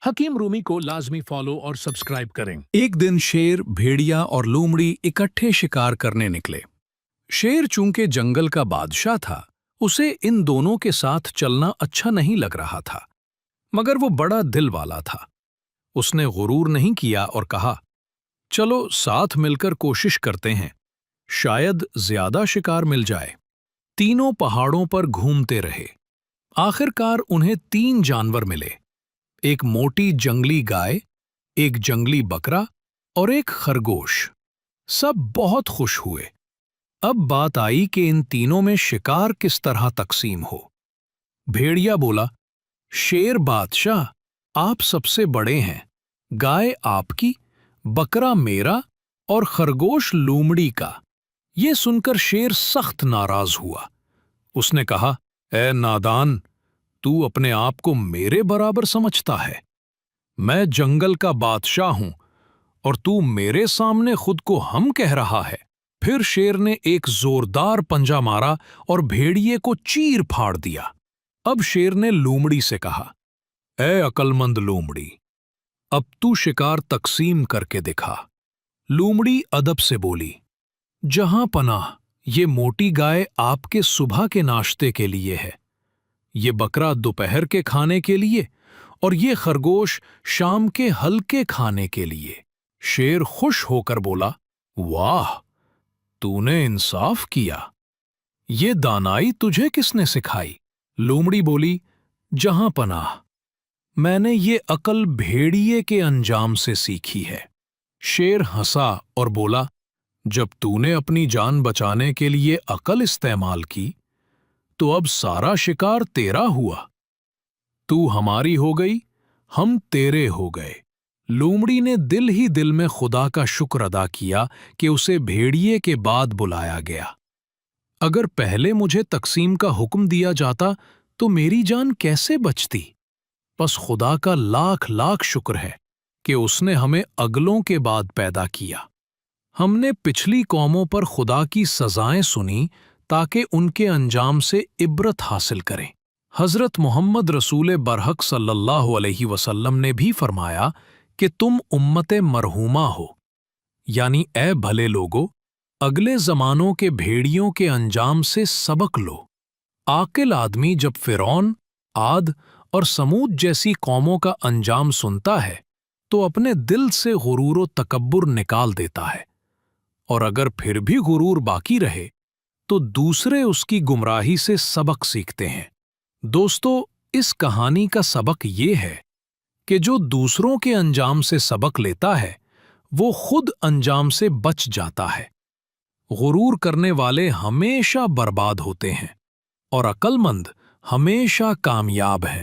हकीम रूमी को लाजमी फॉलो और सब्सक्राइब करें। एक दिन शेर, भेड़िया और लोमड़ी इकट्ठे शिकार करने निकले। शेर चूंकि जंगल का बादशाह था, उसे इन दोनों के साथ चलना अच्छा नहीं लग रहा था, मगर वो बड़ा दिल वाला था। उसने गुरूर नहीं किया और कहा, चलो साथ मिलकर कोशिश करते हैं, शायद ज्यादा शिकार मिल जाए। तीनों पहाड़ों पर घूमते रहे। आखिरकार उन्हें 3 जानवर मिले, एक मोटी जंगली गाय, एक जंगली बकरा और एक खरगोश। सब बहुत खुश हुए। अब बात आई कि इन तीनों में शिकार किस तरह तकसीम हो। भेड़िया बोला, शेर बादशाह, आप सबसे बड़े हैं, गाय आपकी, बकरा मेरा और खरगोश लोमड़ी का। ये सुनकर शेर सख्त नाराज हुआ। उसने कहा, ए नादान, तू अपने आप को मेरे बराबर समझता है? मैं जंगल का बादशाह हूं और तू मेरे सामने खुद को हम कह रहा है। फिर शेर ने एक जोरदार पंजा मारा और भेड़िए को चीर फाड़ दिया। अब शेर ने लोमड़ी से कहा, ए अक्लमंद लोमड़ी, अब तू शिकार तकसीम करके दिखा। लोमड़ी अदब से बोली, जहां पनाह, ये मोटी गाय आपके सुबह के नाश्ते के लिए है, ये बकरा दोपहर के खाने के लिए और ये खरगोश शाम के हल्के खाने के लिए। शेर खुश होकर बोला, वाह, तूने इंसाफ किया। ये दानाई तुझे किसने सिखाई? लोमड़ी बोली, जहां पनाह, मैंने ये अकल भेड़िए के अंजाम से सीखी है। शेर हंसा और बोला, जब तूने अपनी जान बचाने के लिए अकल इस्तेमाल की, तो अब सारा शिकार तेरा हुआ। तू हमारी हो गई, हम तेरे हो गए। लोमड़ी ने दिल ही दिल में खुदा का शुक्र अदा किया कि उसे भेड़िए के बाद बुलाया गया। अगर पहले मुझे तकसीम का हुक्म दिया जाता तो मेरी जान कैसे बचती? बस खुदा का लाख लाख शुक्र है कि उसने हमें अगलों के बाद पैदा किया। हमने पिछली कौमों पर खुदा की सजाएं सुनी ताकि उनके अंजाम से इब्रत हासिल करें। हजरत मोहम्मद रसूल बरहक सल्लल्लाहु अलैहि वसल्लम ने भी फरमाया कि तुम उम्मते मरहूमा हो, यानी ए भले लोगो, अगले जमानों के भेड़ियों के अंजाम से सबक लो। आकिल आदमी जब फिरौन, आद और समूद जैसी कौमों का अंजाम सुनता है तो अपने दिल से गुरूर व तकब्बुर निकाल देता है, और अगर फिर भी गुरूर बाकी रहे तो दूसरे उसकी गुमराही से सबक सीखते हैं। दोस्तों, इस कहानी का सबक ये है कि जो दूसरों के अंजाम से सबक लेता है वो खुद अंजाम से बच जाता है। गुरूर करने वाले हमेशा बर्बाद होते हैं और अक्लमंद हमेशा कामयाब हैं।